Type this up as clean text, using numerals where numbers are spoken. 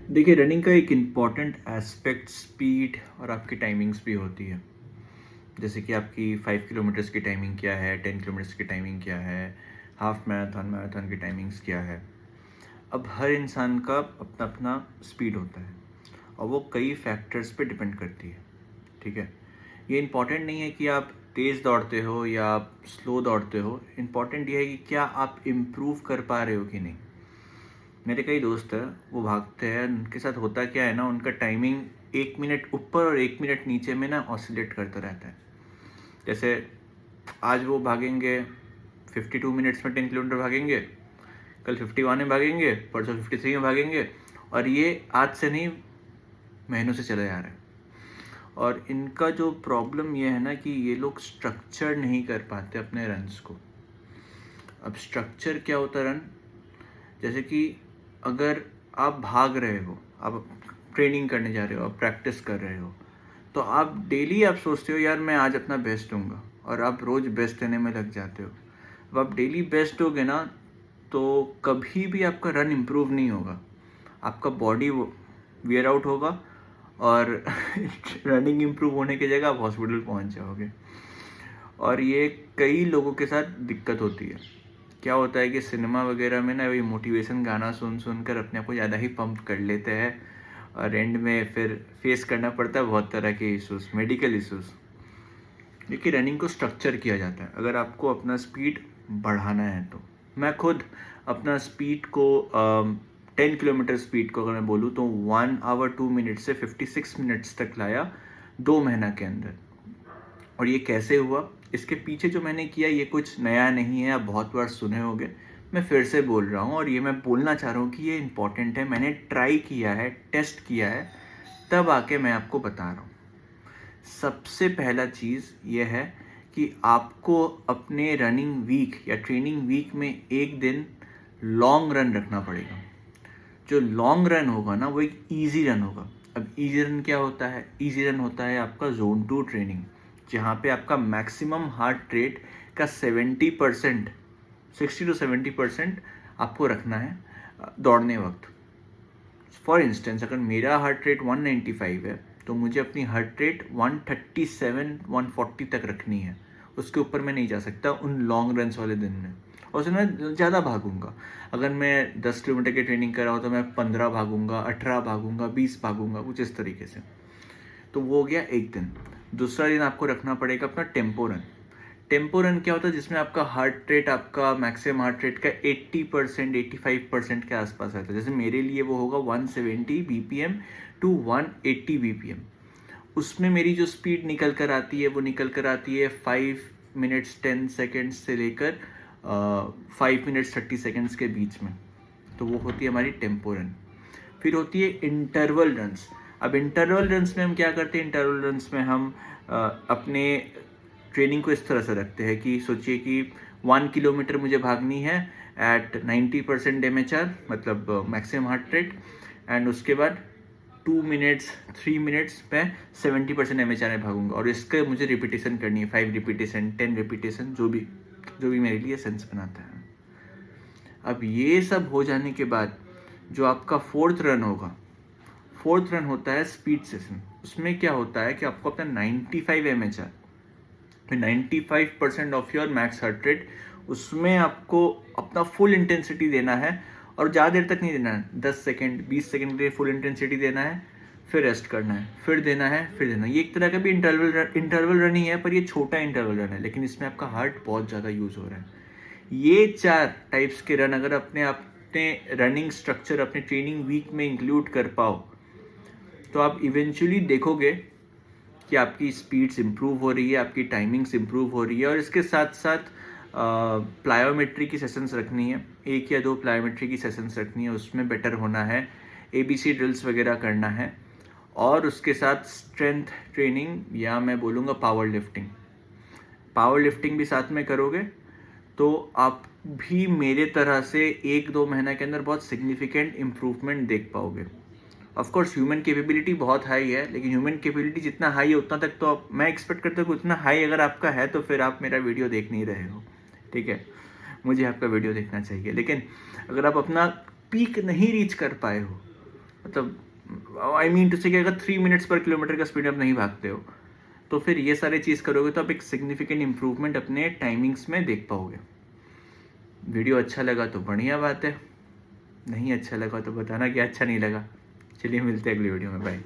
देखिए, रनिंग का एक इम्पॉर्टेंट एस्पेक्ट स्पीड और आपकी टाइमिंग्स भी होती है। जैसे कि आपकी 5 किलोमीटर्स की टाइमिंग क्या है, 10 किलोमीटर्स की टाइमिंग क्या है, हाफ मैराथन मैराथन की टाइमिंग्स क्या है। अब हर इंसान का अपना अपना स्पीड होता है और वो कई फैक्टर्स पे डिपेंड करती है। ठीक है, ये इम्पॉर्टेंट नहीं है कि आप तेज़ दौड़ते हो या आप स्लो दौड़ते हो। इम्पॉर्टेंट ये है कि क्या आप इम्प्रूव कर पा रहे हो कि नहीं। मेरे कई दोस्त हैं, वो भागते हैं, उनके साथ होता क्या है ना, उनका टाइमिंग 1 मिनट ऊपर और 1 मिनट नीचे में ना ऑसिलेट करता रहता है। जैसे आज वो भागेंगे 52 मिनट्स में 10 किलोमीटर भागेंगे, कल 51 में भागेंगे, परसों 53 में भागेंगे, और ये आज से नहीं, महीनों से चले जा रहे हैं। और इनका जो प्रॉब्लम ये है ना कि ये लोग स्ट्रक्चर नहीं कर पाते अपने रन्स को। अब स्ट्रक्चर क्या होता है रन, जैसे कि अगर आप भाग रहे हो, आप ट्रेनिंग करने जा रहे हो, आप प्रैक्टिस कर रहे हो, तो आप डेली आप सोचते हो यार मैं आज अपना बेस्ट दूंगा, और आप रोज़ बेस्ट देने में लग जाते हो। अब आप डेली बेस्ट दोगे ना, तो कभी भी आपका रन इम्प्रूव नहीं होगा, आपका बॉडी वियर आउट होगा और रनिंग इम्प्रूव होने की जगह आप हॉस्पिटल पहुंच जाओगे। और ये कई लोगों के साथ दिक्कत होती है। क्या होता है कि सिनेमा वगैरह में ना वही मोटिवेशन गाना सुन सुन कर अपने आप को ज़्यादा ही पंप कर लेते हैं, और एंड में फिर फेस करना पड़ता है बहुत तरह के इश्यूज, मेडिकल इश्यूज। देखिए, रनिंग को स्ट्रक्चर किया जाता है अगर आपको अपना स्पीड बढ़ाना है तो। मैं खुद अपना स्पीड को 10 किलोमीटर स्पीड को अगर मैं बोलूँ तो 1 आवर 2 मिनट से 56 मिनट्स तक लाया 2 महीना के अंदर। और ये कैसे हुआ, इसके पीछे जो मैंने किया ये कुछ नया नहीं है, आप बहुत बार सुने होंगे, मैं फिर से बोल रहा हूँ। और ये मैं बोलना चाह रहा हूँ कि ये इम्पॉर्टेंट है, मैंने ट्राई किया है, टेस्ट किया है, तब आके मैं आपको बता रहा हूँ। सबसे पहला चीज़ ये है कि आपको अपने रनिंग वीक या ट्रेनिंग वीक में एक दिन लॉन्ग रन रखना पड़ेगा। जो लॉन्ग रन होगा ना वो एक ईजी रन होगा। अब ईजी रन क्या होता है? ईजी रन होता है आपका जोन 2 ट्रेनिंग, जहाँ पे आपका मैक्सिमम हार्ट रेट का 70%, 60 to 70% आपको रखना है दौड़ने वक्त। फॉर इंस्टेंस, अगर मेरा हार्ट रेट 195 है तो मुझे अपनी हार्ट रेट 137 140 तक रखनी है। उसके ऊपर मैं नहीं जा सकता उन लॉन्ग रन्स वाले दिन में, और उसमें मैं ज़्यादा भागूंगा। अगर मैं 10 किलोमीटर की ट्रेनिंग कर रहा हूँ तो मैं 15 भागूंगा, 18 भागूंगा, 20 भागूंगा, कुछ इस तरीके से। तो वो हो गया एक दिन। दूसरा दिन आपको रखना पड़ेगा अपना टेम्पो रन। टेम्पो रन क्या होता है? जिसमें आपका हार्ट रेट, आपका मैक्सिमम हार्ट रेट का 80% 85% के आसपास रहता है। जैसे मेरे लिए वो होगा 170 BPM टू 180 BPM। उसमें मेरी जो स्पीड निकल कर आती है वो निकल कर आती है 5 मिनट्स 10 सेकेंड्स से लेकर 5 मिनट्स 30 सेकेंड्स के बीच में। तो वो होती है हमारी टेम्पो रन। फिर होती है इंटरवल रन्स। अब इंटरवल रन्स में हम क्या करते हैं? इंटरवल रन्स में हम अपने ट्रेनिंग को इस तरह से रखते हैं कि सोचिए कि 1 किलोमीटर मुझे भागनी है एट 90% MHR, मतलब मैक्सिमम हार्ट रेट, एंड उसके बाद 2 मिनट्स 3 मिनट्स में 70% MHR में भागूंगा, और इसका मुझे रिपीटेशन करनी है, 5 रिपीटेशन 10 रिपीटेशन, जो भी मेरे लिए सेंस बनाता है। अब ये सब हो जाने के बाद जो आपका फोर्थ रन होगा, फोर्थ रन होता है स्पीड सेशन। उसमें क्या होता है कि आपको अपना 95 MHR, 95% of your max heart rate, उसमें आपको अपना फुल इंटेंसिटी देना है, और ज़्यादा देर तक नहीं देना है। 10 सेकेंड 20 सेकेंड के लिए फुल इंटेंसिटी देना है, फिर रेस्ट करना है, फिर देना है, फिर देना है। ये एक तरह का भी इंटरवल रन ही है, पर ये छोटा इंटरवल रन है, लेकिन इसमें आपका हार्ट बहुत ज़्यादा यूज़ हो रहा है। ये 4 टाइप्स के रन अगर अपने रनिंग स्ट्रक्चर, अपने ट्रेनिंग वीक में इंक्लूड कर पाओ, तो आप इवेंचुअली देखोगे कि आपकी स्पीड्स इम्प्रूव हो रही है, आपकी टाइमिंग्स इम्प्रूव हो रही है। और इसके साथ साथ प्लायोमेट्री की सेशंस रखनी है, 1 या 2 प्लायोमेट्री की सेशंस रखनी है, उसमें बेटर होना है, ABC ड्रिल्स वगैरह करना है, और उसके साथ स्ट्रेंथ ट्रेनिंग, या मैं बोलूँगा पावर लिफ्टिंग। पावर लिफ्टिंग भी साथ में करोगे तो आप भी मेरे तरह से 1-2 महीना के अंदर बहुत सिग्निफिकेंट इम्प्रूवमेंट देख पाओगे। ऑफ कोर्स ह्यूमन कैपेबिलिटी बहुत हाई है, लेकिन ह्यूमन कैपेबिलिटी जितना हाई है उतना तक तो मैं एक्सपेक्ट करता हूँ कि उतना हाई अगर आपका है तो फिर आप मेरा वीडियो देख नहीं रहे हो। ठीक है, मुझे आपका वीडियो देखना चाहिए, लेकिन अगर आप अपना पीक नहीं रीच कर पाए हो मतलब आई मीन टू से कि अगर 3 मिनट्स पर किलोमीटर का स्पीड आप नहीं भागते हो तो फिर ये सारे चीज़ करोगे तो आप एक सिग्निफिकेंट इम्प्रूवमेंट अपने टाइमिंग्स में देख पाओगे। वीडियो अच्छा लगा तो बढ़िया बात है, नहीं अच्छा लगा तो बताना कि अच्छा नहीं लगा। चलिए मिलते हैं अगली वीडियो में, बाय।